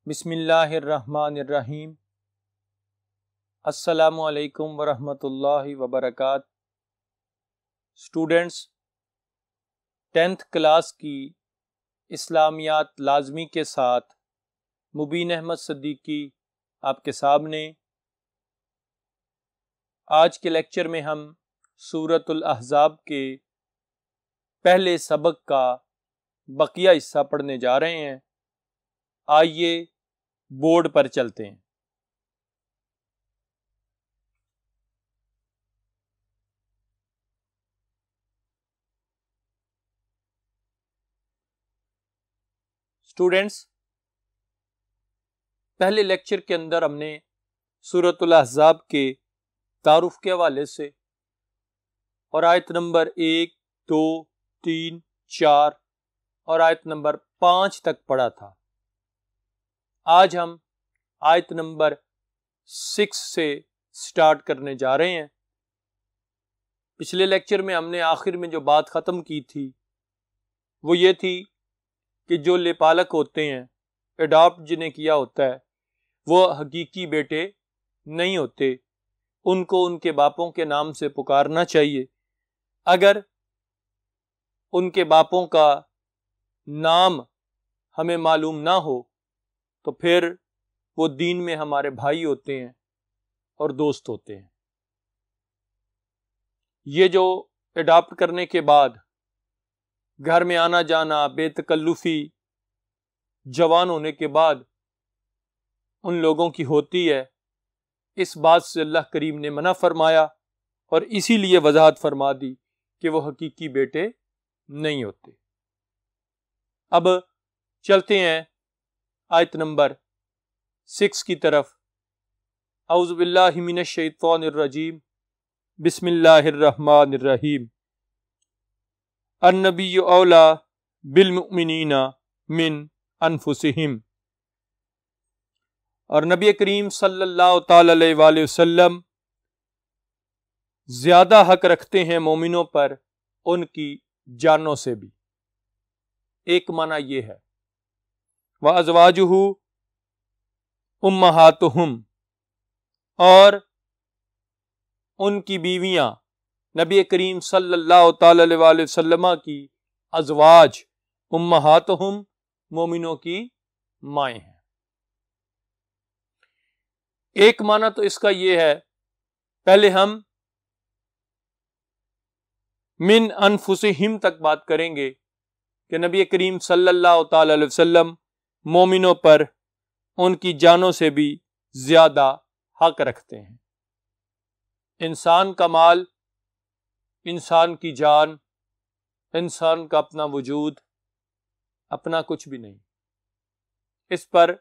بسم اللہ الرحمن الرحیم۔ السلام علیکم ورحمۃ اللہ وبرکاتہ۔ اسٹوڈنٹس، 10th کلاس کی اسلامیات لازمی کے ساتھ مبین احمد صدیقی آپ کے سامنے۔ آج کے لیکچر میں ہم سورۃ الاحزاب کے پہلے سبق کا بقیہ حصہ پڑھنے جا رہے ہیں۔ آئیے بورڈ پر چلتے ہیں۔ اسٹوڈنٹس، پہلے لیکچر کے اندر ہم نے سورۃ الاحزاب کے تعارف کے حوالے سے اور آیت نمبر 1، 2، 3، 4 اور آیت نمبر 5 تک پڑھا تھا۔ آج ہم آیت نمبر 6 سے سٹارٹ کرنے جا رہے ہیں۔ پچھلے لیکچر میں ہم نے آخر میں جو بات ختم کی تھی وہ یہ تھی کہ جو لیپالک ہوتے ہیں، اڈاپٹ جنہیں کیا ہوتا ہے، وہ حقیقی بیٹے نہیں ہوتے، ان کو ان کے باپوں کے نام سے پکارنا چاہیے۔ اگر ان کے باپوں کا نام ہمیں معلوم نہ ہو تو پھر وہ دین میں ہمارے بھائی ہوتے ہیں اور دوست ہوتے ہیں۔ یہ جو اڈاپٹ کرنے کے بعد گھر میں آنا جانا، بے تکلفی، جوان ہونے کے بعد ان لوگوں کی ہوتی ہے، اس بات سے اللہ کریم نے منع فرمایا اور اسی لیے وضاحت فرما دی کہ وہ حقیقی بیٹے نہیں ہوتے۔ اب چلتے ہیں آیت نمبر 6 کی طرف۔ اعوذ باللہ من الشیطان الرجیم، بسم اللہ الرحمن الرحیم۔ النبی اولی بالمؤمنین من انفسہم، اور نبی کریم صلی اللہ تعالی علیہ وآلہ وسلم زیادہ حق رکھتے ہیں مومنوں پر ان کی جانوں سے بھی۔ ایک معنی یہ ہے وَأَزْوَاجُهُ أُمَّهَاتُهُمْ، اور ان کی بیویاں نبی کریم صلی اللہ تعالی علیہ وآلہ وسلم کی ازواج امہاتہم، مومنوں کی مائیں ہیں۔ ایک معنی تو اس کا یہ ہے، پہلے ہم من انفسہم تک بات کریں گے کہ نبی کریم صلی اللہ تعالی علیہ وسلم مومنوں پر ان کی جانوں سے بھی زیادہ حق رکھتے ہیں۔ انسان کا مال، انسان کی جان، انسان کا اپنا وجود، اپنا کچھ بھی نہیں، اس پر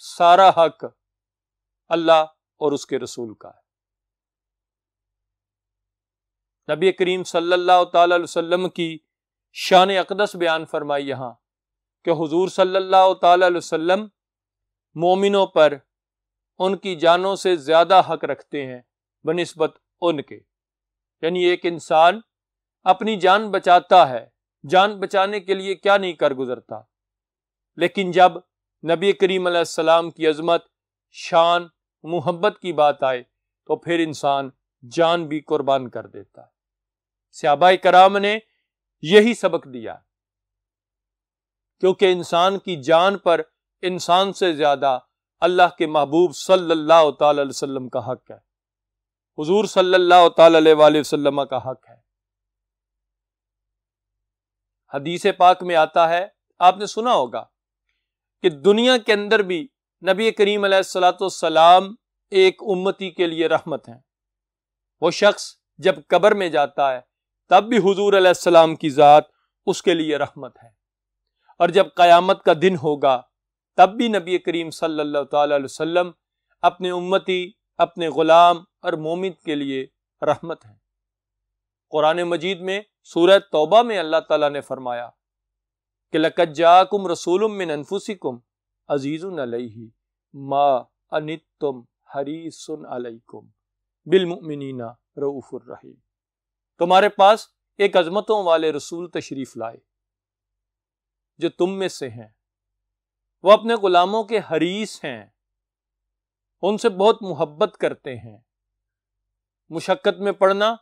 سارا حق اللہ اور اس کے رسول کا ہے۔ نبی کریم صلی اللہ تعالی علیہ وسلم کی شان اقدس بیان فرمائی یہاں کہ حضور صلی اللہ تعالی علیہ وسلم مومنوں پر ان کی جانوں سے زیادہ حق رکھتے ہیں بنسبت ان کے۔ یعنی ایک انسان اپنی جان بچاتا ہے، جان بچانے کے لیے کیا نہیں کر گزرتا، لیکن جب نبی کریم علیہ السلام کی عظمت، شان، محبت کی بات آئے تو پھر انسان جان بھی قربان کر دیتا ہے۔ صحابہ کرام نے یہی سبق دیا، کیونکہ انسان کی جان پر انسان سے زیادہ اللہ کے محبوب صلی اللہ تعالی علیہ وسلم کا حق ہے، حضور صلی اللہ تعالی علیہ وآلہ وسلم کا حق ہے۔ حدیث پاک میں آتا ہے، آپ نے سنا ہوگا کہ دنیا کے اندر بھی نبی کریم علیہ الصلوۃ والسلام ایک امتی کے لیے رحمت ہیں۔ وہ شخص جب قبر میں جاتا ہے تب بھی حضور علیہ السلام کی ذات اس کے لیے رحمت ہے، اور جب قیامت کا دن ہوگا تب بھی نبی کریم صلی اللہ تعالی علیہ وسلم اپنے امتی، اپنے غلام اور مومن کے لیے رحمت ہے۔ قرآن مجید میں سورہ توبہ میں اللہ تعالیٰ نے فرمایا کہ لَقَدْ جَاءَكُمْ رَسُولٌ مِّنْ أَنفُسِكُمْ عَزِيزٌ عَلَيْهِ مَا عَنِتُّمْ حَرِيصٌ عَلَيْكُمْ بِالْمُؤْمِنِينَ رَءُوفٌ رَحِيمٌ۔ تمہارے پاس ایک عظمتوں والے رسول تشریف لائے جو تم میں سے ہیں، وہ اپنے غلاموں کے حریص ہیں، ان سے بہت محبت کرتے ہیں۔ مشقت میں پڑنا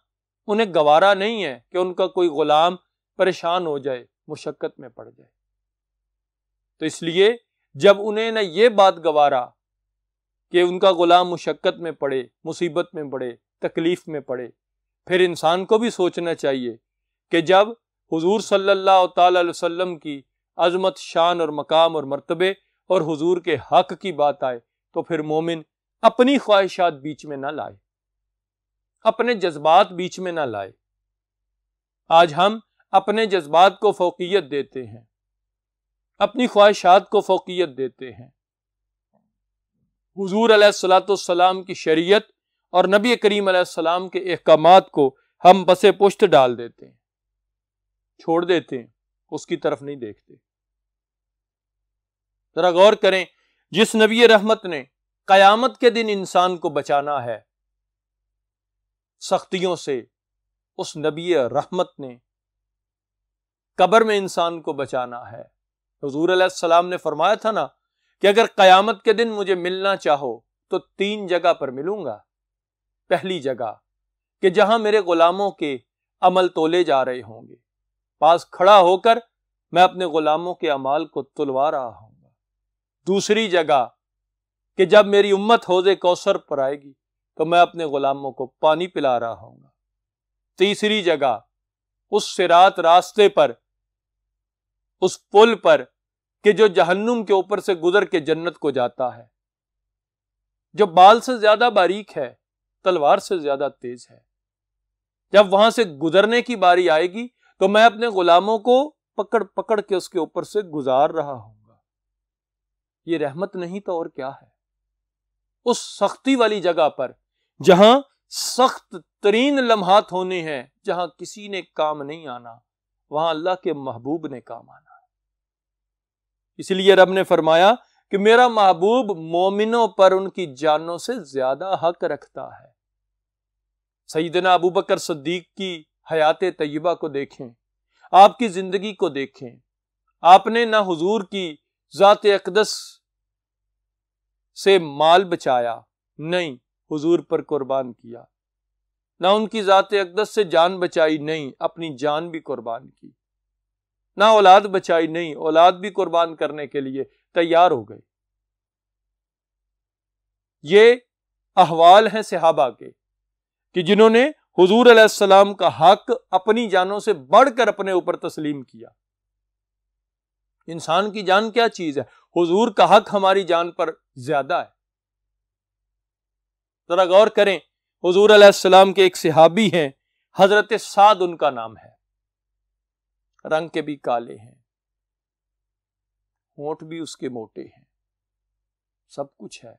انہیں گوارا نہیں ہے کہ ان کا کوئی غلام پریشان ہو جائے، مشقت میں پڑ جائے۔ تو اس لیے جب انہیں نہ یہ بات گوارا کہ ان کا غلام مشقت میں پڑے، مصیبت میں پڑے، تکلیف میں پڑے، پھر انسان کو بھی سوچنا چاہیے کہ جب حضور صلی اللہ تعالی علیہ وسلم کی عظمت، شان اور مقام اور مرتبے اور حضور کے حق کی بات آئے تو پھر مومن اپنی خواہشات بیچ میں نہ لائے، اپنے جذبات بیچ میں نہ لائے۔ آج ہم اپنے جذبات کو فوقیت دیتے ہیں، اپنی خواہشات کو فوقیت دیتے ہیں۔ حضور علیہ الصلوۃ والسلام کی شریعت اور نبی کریم علیہ السلام کے احکامات کو ہم پس پشت ڈال دیتے ہیں، چھوڑ دیتے ہیں، اس کی طرف نہیں دیکھتے۔ ذرا غور کریں، جس نبی رحمت نے قیامت کے دن انسان کو بچانا ہے سختیوں سے، اس نبی رحمت نے قبر میں انسان کو بچانا ہے۔ حضور علیہ السلام نے فرمایا تھا نا کہ اگر قیامت کے دن مجھے ملنا چاہو تو 3 جگہ پر ملوں گا۔ پہلی جگہ کہ جہاں میرے غلاموں کے عمل تولے جا رہے ہوں گے، پاس کھڑا ہو کر میں اپنے غلاموں کے اعمال کو تلوا رہا ہوں گا۔ دوسری جگہ کہ جب میری امت حوض کوثر پر آئے گی تو میں اپنے غلاموں کو پانی پلا رہا ہوں گا۔ تیسری جگہ اس صراط راستے پر، اس پل پر کہ جو جہنم کے اوپر سے گزر کے جنت کو جاتا ہے، جو بال سے زیادہ باریک ہے، تلوار سے زیادہ تیز ہے۔ جب وہاں سے گزرنے کی باری آئے گی تو میں اپنے غلاموں کو پکڑ پکڑ کے اس کے اوپر سے گزار رہا ہوں گا۔ یہ رحمت نہیں تو اور کیا ہے؟ اس سختی والی جگہ پر جہاں سخت ترین لمحات ہونے ہیں، جہاں کسی نے کام نہیں آنا، وہاں اللہ کے محبوب نے کام آنا ہے۔ اس لیے رب نے فرمایا کہ میرا محبوب مومنوں پر ان کی جانوں سے زیادہ حق رکھتا ہے۔ سیدنا ابوبکر صدیق کی حیات طیبہ کو دیکھیں، آپ کی زندگی کو دیکھیں۔ آپ نے نہ حضور کی ذات اقدس سے مال بچایا، نہیں، حضور پر قربان کیا۔ نہ ان کی ذات اقدس سے جان بچائی، نہیں، اپنی جان بھی قربان کی۔ نہ اولاد بچائی، نہیں، اولاد بھی قربان کرنے کے لیے تیار ہو گئے۔ یہ احوال ہیں صحابہ کے کہ جنہوں نے حضور علیہ السلام کا حق اپنی جانوں سے بڑھ کر اپنے اوپر تسلیم کیا۔ انسان کی جان کیا چیز ہے؟ حضور کا حق ہماری جان پر زیادہ ہے۔ ذرا غور کریں، حضور علیہ السلام کے ایک صحابی ہیں، حضرت سعد ان کا نام ہے، رنگ کے بھی کالے ہیں، ہونٹ بھی اس کے موٹے ہیں، سب کچھ ہے۔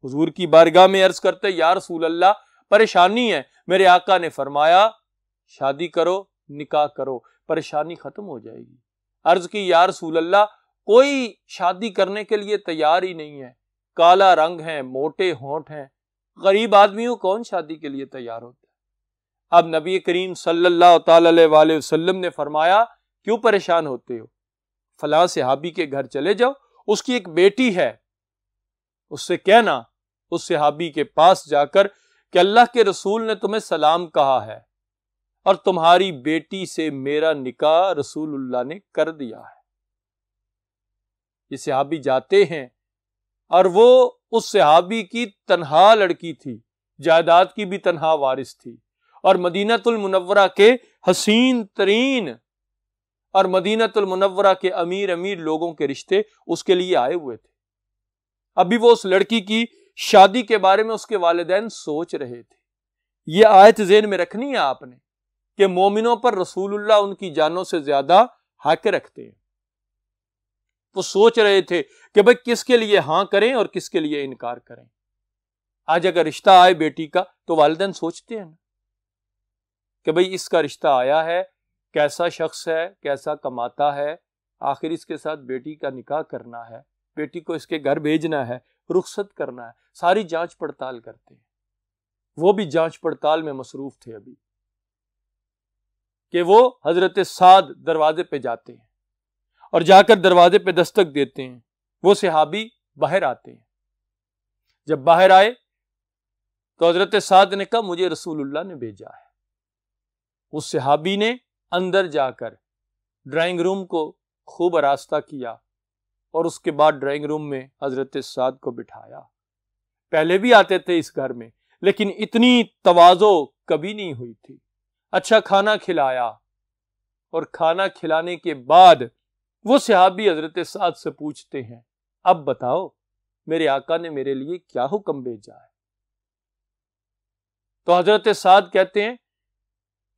حضور کی بارگاہ میں عرض کرتے، یا رسول اللہ پریشانی ہے۔ میرے آقا نے فرمایا شادی کرو، نکاح کرو، پریشانی ختم ہو جائے گی۔ عرض کی یا رسول اللہ کوئی شادی کرنے کے لیے تیار ہی نہیں ہے، کالا رنگ ہے، موٹے ہونٹ ہیں، غریب آدمیوں کون شادی کے لیے تیار ہوتا ہے؟ اب نبی کریم صلی اللہ تعالی علیہ وسلم نے فرمایا کیوں پریشان ہوتے ہو؟ فلاں صحابی کے گھر چلے جاؤ، اس کی ایک بیٹی ہے، اس سے کہنا، اس صحابی کے پاس جا کر کہ اللہ کے رسول نے تمہیں سلام کہا ہے اور تمہاری بیٹی سے میرا نکاح رسول اللہ نے کر دیا ہے۔ یہ صحابی جاتے ہیں اور وہ اس صحابی کی تنہا لڑکی تھی، جائیداد کی بھی تنہا وارث تھی، اور مدینہ المنورہ کے حسین ترین اور مدینہ المنورہ کے امیر لوگوں کے رشتے اس کے لیے آئے ہوئے تھے۔ ابھی وہ اس لڑکی کی شادی کے بارے میں اس کے والدین سوچ رہے تھے۔ یہ آیت ذہن میں رکھنی ہے آپ نے کہ مومنوں پر رسول اللہ ان کی جانوں سے زیادہ حق رکھتے ہیں۔ وہ سوچ رہے تھے کہ بھئی کس کے لیے ہاں کریں اور کس کے لیے انکار کریں۔ آج اگر رشتہ آئے بیٹی کا تو والدین سوچتے ہیں نا کہ بھئی اس کا رشتہ آیا ہے، کیسا شخص ہے، کیسا کماتا ہے، آخر اس کے ساتھ بیٹی کا نکاح کرنا ہے، بیٹی کو اس کے گھر بھیجنا ہے، رخصت کرنا ہے، ساری جانچ پڑتال کرتے ہیں۔ وہ بھی جانچ پڑتال میں مصروف تھے ابھی کہ وہ حضرت سعد دروازے پہ جاتے ہیں اور جا کر دروازے پہ دستک دیتے ہیں۔ وہ صحابی باہر آتے ہیں. جب باہر آئے تو حضرت سعد نے کہا مجھے رسول اللہ نے بھیجا ہے. اس صحابی نے اندر جا کر ڈرائنگ روم کو خوب آراستہ کیا اور اس کے بعد ڈرائنگ روم میں حضرت سعد کو بٹھایا. پہلے بھی آتے تھے اس گھر میں لیکن اتنی تواضع کبھی نہیں ہوئی تھی. اچھا کھانا کھلایا اور کھانا کھلانے کے بعد وہ صحابی حضرت سعد سے پوچھتے ہیں اب بتاؤ میرے آقا نے میرے لیے کیا حکم بھیجا ہے؟ تو حضرت سعد کہتے ہیں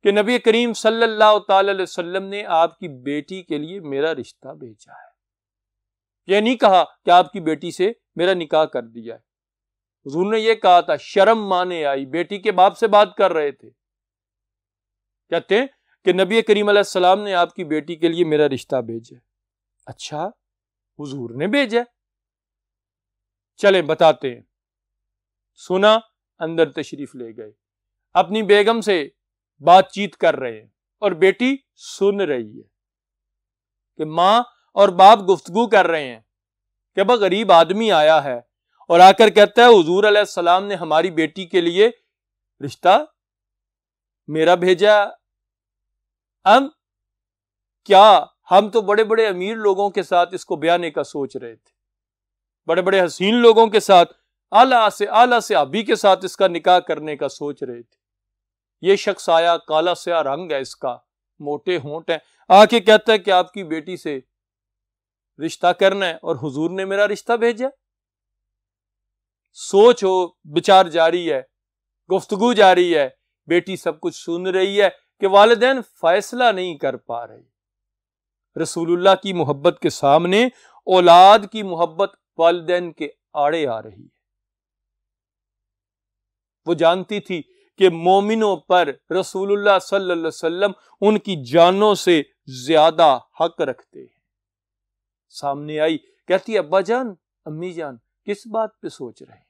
کہ نبی کریم صلی اللہ تعالی علیہ وسلم نے آپ کی بیٹی کے لیے میرا رشتہ بھیجا ہے. یہ نہیں کہا کہ آپ کی بیٹی سے میرا نکاح کر دیا ہے. حضور نے یہ کہا تھا شرم مانے آئی، بیٹی کے باپ سے بات کر رہے تھے. کہتے ہیں کہ نبی کریم علیہ السلام نے آپ کی بیٹی کے لیے میرا رشتہ بھیجا. اچھا حضور نے بھیجا؟ چلیں بتاتے ہیں. سنا، اندر تشریف لے گئے، اپنی بیگم سے بات چیت کر رہے ہیں اور بیٹی سن رہی ہے کہ ماں اور باپ گفتگو کر رہے ہیں کہ اب غریب آدمی آیا ہے اور آ کر کہتا ہے حضور علیہ السلام نے ہماری بیٹی کے لیے رشتہ میرا بھیجا. اب کیا ہم تو بڑے بڑے امیر لوگوں کے ساتھ اس کو بیانے کا سوچ رہے تھے، بڑے بڑے حسین لوگوں کے ساتھ، اعلیٰ سے ابھی کے ساتھ اس کا نکاح کرنے کا سوچ رہے تھے. یہ شخص آیا، کالا سیاہ رنگ ہے اس کا، موٹے ہونٹ ہیں، آ کے کہتا ہے کہ آپ کی بیٹی سے رشتہ کرنا ہے اور حضور نے میرا رشتہ بھیجا. سوچ ہو بچار جاری ہے، گفتگو جاری ہے، بیٹی سب کچھ سن رہی ہے کہ والدین فیصلہ نہیں کر پا رہے. رسول اللہ کی محبت کے سامنے اولاد کی محبت والدین کے آڑے آ رہی ہے. وہ جانتی تھی کہ مومنوں پر رسول اللہ صلی اللہ علیہ وسلم ان کی جانوں سے زیادہ حق رکھتے ہیں. سامنے آئی، کہتی ابا جان، امی جان، کس بات پہ سوچ رہے ہیں؟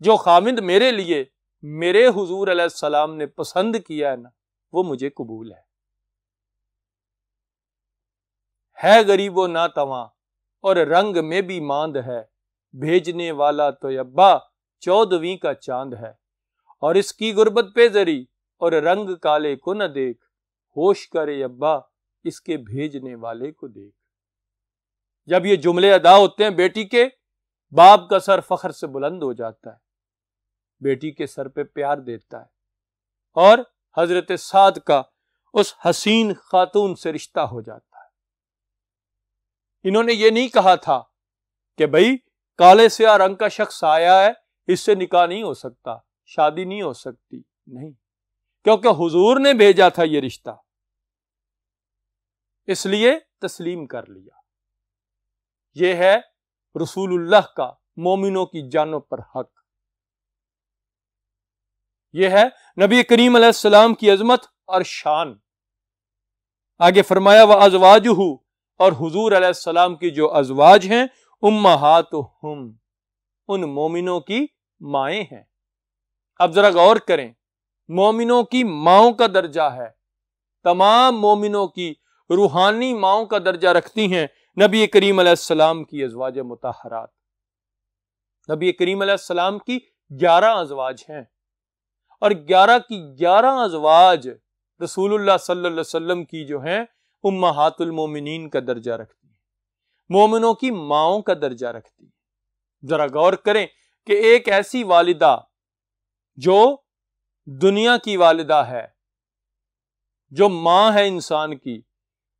جو خامد میرے لیے میرے حضور علیہ السلام نے پسند کیا ہے نا، وہ مجھے قبول ہے غریب و ناتواں اور رنگ میں بھی ماند ہے، بھیجنے والا تو ابا 14ویں کا چاند ہے، اور اس کی غربت پہ ذری اور رنگ کالے کو نہ دیکھ، ہوش کرے ابا اس کے بھیجنے والے کو دیکھ. جب یہ جملے ادا ہوتے ہیں بیٹی کے، باپ کا سر فخر سے بلند ہو جاتا ہے، بیٹی کے سر پہ پیار دیتا ہے اور حضرت سعد کا اس حسین خاتون سے رشتہ ہو جاتا ہے. انہوں نے یہ نہیں کہا تھا کہ بھئی کالے سیاہ رنگ کا شخص آیا ہے، اس سے نکاح نہیں ہو سکتا، شادی نہیں ہو سکتی، نہیں، کیونکہ حضور نے بھیجا تھا یہ رشتہ، اس لیے تسلیم کر لیا. یہ ہے رسول اللہ کا مومنوں کی جانوں پر حق. یہ ہے نبی کریم علیہ السلام کی عظمت اور شان. آگے فرمایا وَأَزْوَاجُهُ، اور حضور علیہ السلام کی جو ازواج ہیں، اُمَّهَاتُهُمْ، ان مومنوں کی مائیں ہیں. اب ذرا غور کریں، مومنوں کی ماؤں کا درجہ ہے، تمام مومنوں کی روحانی ماؤں کا درجہ رکھتی ہیں نبی کریم علیہ السلام کی ازواج مطہرات. نبی کریم علیہ السلام کی 11 ازواج ہیں اور 11 کی 11 ازواج رسول اللہ صلی اللہ علیہ وسلم کی جو ہیں امہات المومنین کا درجہ رکھتی ہیں، مومنوں کی ماؤں کا درجہ رکھتی ہیں. ذرا غور کریں کہ ایک ایسی والدہ جو دنیا کی والدہ ہے، جو ماں ہے انسان کی،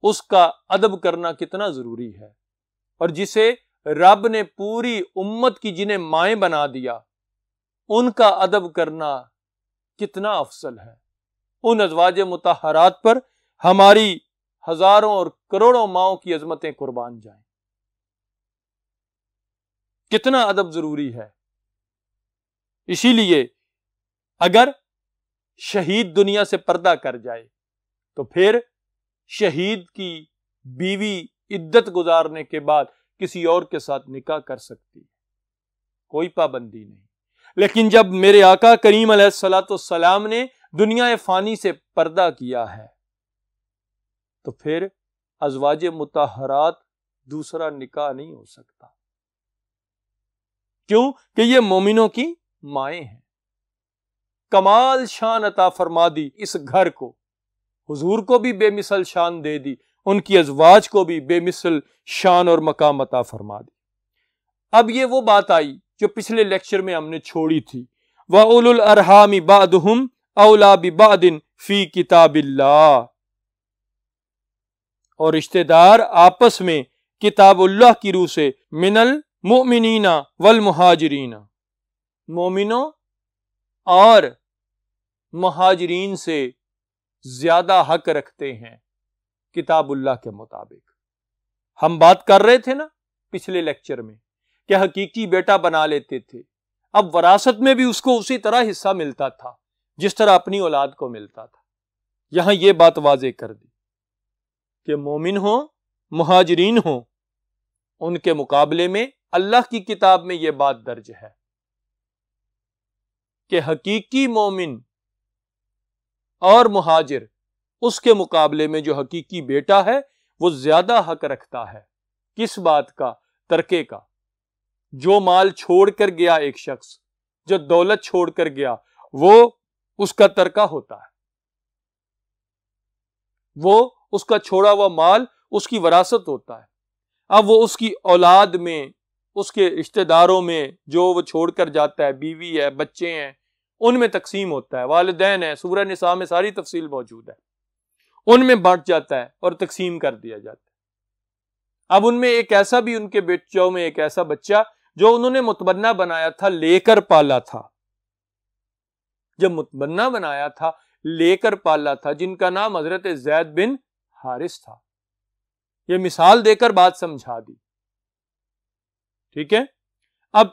اس کا ادب کرنا کتنا ضروری ہے، اور جسے رب نے پوری امت کی جنہیں مائیں بنا دیا، ان کا ادب کرنا کتنا افضل ہے. ان ازواج مطہرات پر ہماری ہزاروں اور کروڑوں ماؤں کی عظمتیں قربان جائیں. کتنا ادب ضروری ہے. اسی لیے اگر شہید دنیا سے پردہ کر جائے تو پھر شہید کی بیوی عدت گزارنے کے بعد کسی اور کے ساتھ نکاح کر سکتی ہے، کوئی پابندی نہیں. لیکن جب میرے آقا کریم علیہ الصلوۃ والسلام نے دنیا فانی سے پردہ کیا ہے تو پھر ازواج مطہرات دوسرا نکاح نہیں ہو سکتا۔ کیوں کہ یہ مومنوں کی مائیں ہیں۔ کمال شان عطا فرما دی اس گھر کو، حضور کو بھی بے مثل شان دے دی، ان کی ازواج کو بھی بے مثل شان اور مقام عطا فرما دی۔ اب یہ وہ بات آئی جو پچھلے لیکچر میں ہم نے چھوڑی تھی، وَأُولُو الْأَرْحَامِ بَعْضُهُمْ أَوْلَىٰ بِبَعْضٍ فِي كِتَابِ اللَّهِ، اور رشتہ دار آپس میں کتاب اللہ کی روح سے من المؤمنین والمہاجرین، مومنوں اور مہاجرین سے زیادہ حق رکھتے ہیں کتاب اللہ کے مطابق۔ ہم بات کر رہے تھے نا پچھلے لیکچر میں کہ حقیقی بیٹا بنا لیتے تھے، اب وراثت میں بھی اس کو اسی طرح حصہ ملتا تھا جس طرح اپنی اولاد کو ملتا تھا۔ یہاں یہ بات واضح کر دی کہ مومن ہوں مہاجرین ہوں، ان کے مقابلے میں اللہ کی کتاب میں یہ بات درج ہے کہ حقیقی مومن اور مہاجر، اس کے مقابلے میں جو حقیقی بیٹا ہے وہ زیادہ حق رکھتا ہے۔ کس بات کا؟ ترکے کا۔ جو مال چھوڑ کر گیا ایک شخص، جو دولت چھوڑ کر گیا، وہ اس کا ترکہ ہوتا ہے، وہ اس کا چھوڑا ہوا مال اس کی وراثت ہوتا ہے۔ اب وہ اس کی اولاد میں، اس کے رشتہ داروں میں جو وہ چھوڑ کر جاتا ہے، بیوی ہے، بچے ہیں، ان میں تقسیم ہوتا ہے، والدین ہیں، سورہ نساء میں ساری تفصیل موجود ہے، ان میں بانٹ جاتا ہے اور تقسیم کر دیا جاتا ہے۔ اب ان میں ایک ایسا بھی، ان کے بچوں میں ایک ایسا بچہ جو انہوں نے متبنہ بنایا تھا، لے کر پالا تھا، جب متبنہ بنایا تھا، لے کر پالا تھا، جن کا نام حضرت زید بن حارث تھا۔ یہ مثال دے کر بات سمجھا دی، ٹھیک ہے۔ اب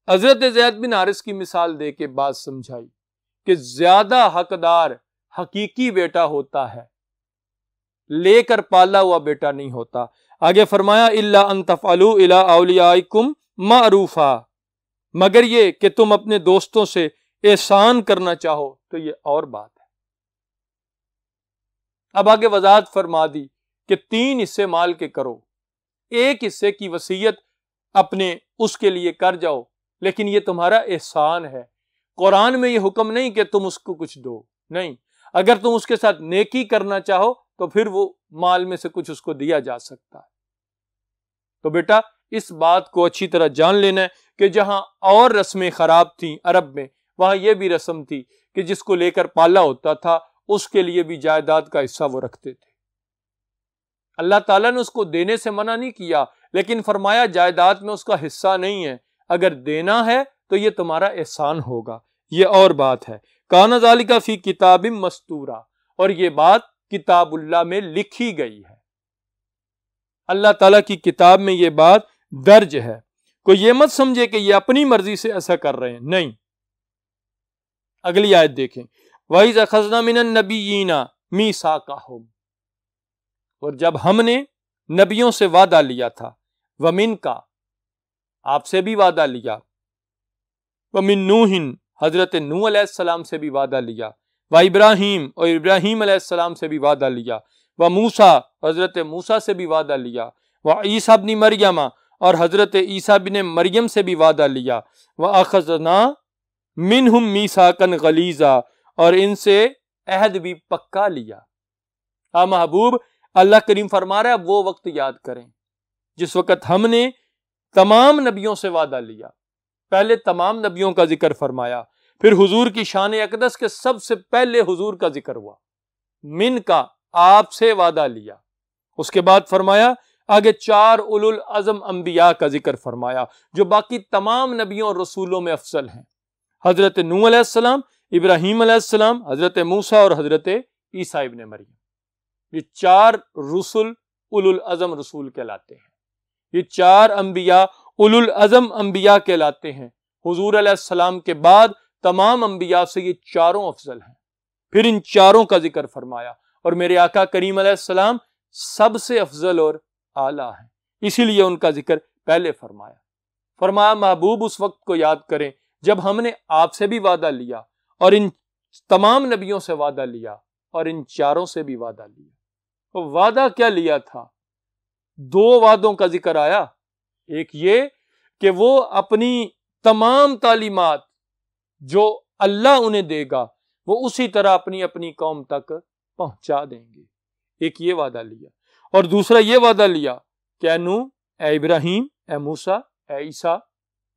حضرت زید بن حارث کی مثال دے کے بات سمجھائی کہ زیادہ حقدار حقیقی بیٹا ہوتا ہے، لے کر پالا ہوا بیٹا نہیں ہوتا۔ آگے فرمایا اِلَّا أَن تَفْعَلُوا إِلَىٰ أَوْلِيَائِكُمْ مَعْرُوفًا، مگر یہ کہ تم اپنے دوستوں سے احسان کرنا چاہو تو یہ اور بات ہے۔ اب آگے وضاحت فرما دی کہ 3 حصے مال کے کرو، ایک حصے کی وصیت اپنے اس کے لیے کر جاؤ، لیکن یہ تمہارا احسان ہے۔ قرآن میں یہ حکم نہیں کہ تم اس کو کچھ دو، نہیں، اگر تم اس کے ساتھ نیکی کرنا چاہو تو پھر وہ مال میں سے کچھ اس کو دیا جا سکتا ہے۔ تو بیٹا اس بات کو اچھی طرح جان لینا ہے کہ جہاں اور رسمیں خراب تھیں عرب میں، وہاں یہ بھی رسم تھی کہ جس کو لے کر پالا ہوتا تھا اس کے لیے بھی جائیداد کا حصہ وہ رکھتے تھے۔ اللہ تعالیٰ نے اس کو دینے سے منع نہیں کیا، لیکن فرمایا جائیداد میں اس کا حصہ نہیں ہے، اگر دینا ہے تو یہ تمہارا احسان ہوگا، یہ اور بات ہے۔ کان ذالک فی کتاب مستورہ، اور یہ بات کتاب اللہ میں لکھی گئی ہے، اللہ تعالیٰ کی کتاب میں یہ بات درج ہے۔ کوئی یہ مت سمجھے کہ یہ اپنی مرضی سے ایسا کر رہے ہیں، نہیں۔ اگلی آیت دیکھیں، وَإِذْ أَخَذْنَا مِنَ النَّبِيِّينَ مِيثَاقَهُمْ، اور جب ہم نے نبیوں سے وعدہ لیا تھا، وَمِنْكَ، آپ سے بھی وعدہ لیا، وَمِن نُوحٍ، حضرت نوح علیہ السلام سے بھی وعدہ لیا، وَإِبْرَاهِيمَ، اور ابراہیم علیہ السلام سے بھی وعدہ لیا، وَمُوسَىٰ، حضرت موسیٰ سے بھی وعدہ لیا، وَعِیسیٰ ابن مریم، اور حضرت عیسیٰ بن مریم سے بھی وعدہ لیا، وَأَخَذْنَا مِنْهُمْ مِيثَاقًا غَلِيظًا، اور ان سے عہد بھی پکا لیا۔ محبوب اللہ کریم فرما رہا ہے وہ وقت یاد کریں جس وقت ہم نے تمام نبیوں سے وعدہ لیا۔ پہلے تمام نبیوں کا ذکر فرمایا، پھر حضور کی شان اقدس کے سب سے پہلے حضور کا ذکر ہوا، من کا، آپ سے وعدہ لیا۔ اس کے بعد فرمایا آگے 4 اولو العزم انبیاء کا ذکر فرمایا جو باقی تمام نبیوں اور رسولوں میں افضل ہیں، حضرت نوح علیہ السلام، ابراہیم علیہ السلام، حضرت موسیٰ اور حضرت عیسیٰ ابن مریم۔ یہ 4 رسول اولو العزم رسول کہلاتے ہیں، یہ 4 انبیاء اولو العزم انبیاء کہلاتے ہیں۔ حضور علیہ السلام کے بعد تمام انبیاء سے یہ 4 افضل ہیں۔ پھر ان 4 کا ذکر فرمایا، اور میرے آقا کریم علیہ السلام سب سے افضل اور اعلیٰ ہیں، اسی لیے ان کا ذکر پہلے فرمایا۔ فرمایا محبوب اس وقت کو یاد کریں جب ہم نے آپ سے بھی وعدہ لیا، اور ان تمام نبیوں سے وعدہ لیا، اور ان 4 سے بھی وعدہ لیا۔ تو وعدہ کیا لیا تھا؟ دو وعدوں کا ذکر آیا، ایک یہ کہ وہ اپنی تمام تعلیمات جو اللہ انہیں دے گا وہ اسی طرح اپنی اپنی قوم تک پہنچا دیں گے، ایک یہ وعدہ لیا، اور دوسرا یہ وعدہ لیا کہ اے نوح، اے ابراہیم، اے موسیٰ، اے عیسیٰ،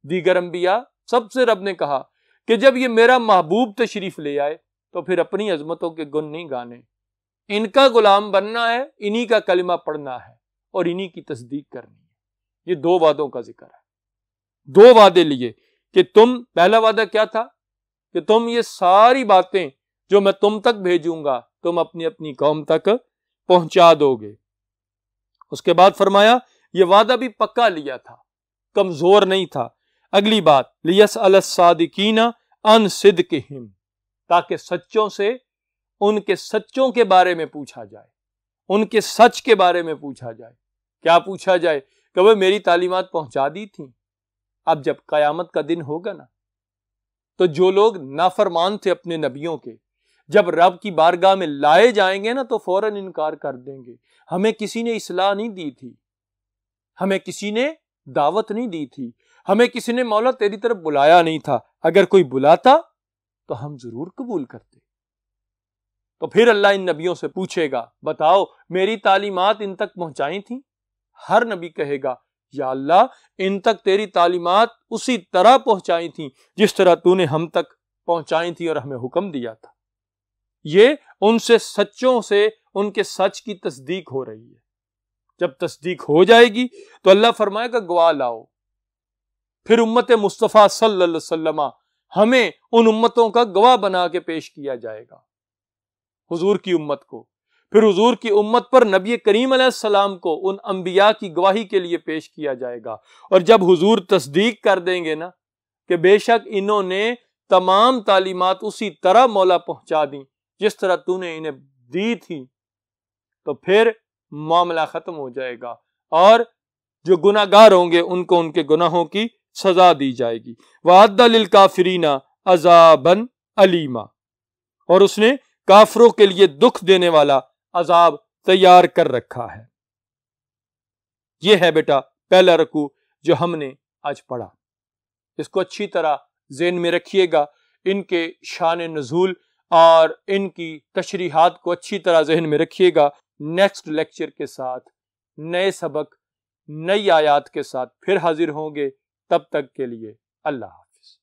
دیگر انبیاء، سب سے رب نے کہا کہ جب یہ میرا محبوب تشریف لے آئے تو پھر اپنی عظمتوں کے گن نہیں گانے، ان کا غلام بننا ہے، انہی کا کلمہ پڑھنا ہے اور انہی کی تصدیق کرنی ہے۔ یہ دو وعدوں کا ذکر ہے، دو وعدے لیے کہ تم، پہلا وعدہ کیا تھا کہ تم یہ ساری باتیں جو میں تم تک بھیجوں گا تم اپنی اپنی قوم تک پہنچا دو گے۔ اس کے بعد فرمایا یہ وعدہ بھی پکا لیا تھا، کمزور نہیں تھا۔ اگلی بات، لِيَسْأَلَ الصَّادِقِينَ عَنْ صِدْقِهِمْ، تاکہ سچوں سے ان کے سچوں کے بارے میں پوچھا جائے، ان کے سچ کے بارے میں پوچھا جائے۔ کیا پوچھا جائے؟ کہ وہ میری تعلیمات پہنچا دی تھیں۔ اب جب قیامت کا دن ہوگا نا، تو جو لوگ نافرمان تھے اپنے نبیوں کے، جب رب کی بارگاہ میں لائے جائیں گے نا تو فوراً انکار کر دیں گے، ہمیں کسی نے اصلاح نہیں دی تھی، ہمیں کسی نے دعوت نہیں دی تھی، ہمیں کسی نے مولا تیری طرف بلایا نہیں تھا، اگر کوئی بلاتا تو ہم ضرور قبول کرتے۔ تو پھر اللہ ان نبیوں سے پوچھے گا، بتاؤ میری تعلیمات ان تک پہنچائی تھیں؟ ہر نبی کہے گا یا اللہ ان تک تیری تعلیمات اسی طرح پہنچائی تھیں جس طرح تو نے ہم تک پہنچائی تھی اور ہمیں حکم دیا تھا۔ یہ ان سے سچوں سے ان کے سچ کی تصدیق ہو رہی ہے۔ جب تصدیق ہو جائے گی تو اللہ فرمائے گا گواہ لاؤ، پھر امت مصطفیٰ صلی اللہ علیہ وسلم ہمیں ان امتوں کا گواہ بنا کے پیش کیا جائے گا، حضور کی امت کو، پھر حضور کی امت پر نبی کریم علیہ السلام کو ان انبیاء کی گواہی کے لیے پیش کیا جائے گا۔ اور جب حضور تصدیق کر دیں گے نا کہ بے شک انہوں نے تمام تعلیمات اسی طرح مولا پہنچا دیں جس طرح تو نے انہیں دی تھی، تو پھر معاملہ ختم ہو جائے گا، اور جو گناہ گار ہوں گے ان کو ان کے گناہوں کی سزا دی جائے گی۔ وَأَعَدَّ لِلْكَافِرِينَ عَذَابًا أَلِيمًا، اور اس نے کافروں کے لیے دکھ دینے والا عذاب تیار کر رکھا ہے۔ یہ ہے بیٹا پہلا رکوع جو ہم نے آج پڑھا، اس کو اچھی طرح ذہن میں رکھیے گا، ان کے شان نزول اور ان کی تشریحات کو اچھی طرح ذہن میں رکھیے گا۔ نیکسٹ لیکچر کے ساتھ، نئے سبق، نئی آیات کے ساتھ پھر حاضر ہوں گے، تب تک کے لیے اللہ حافظ۔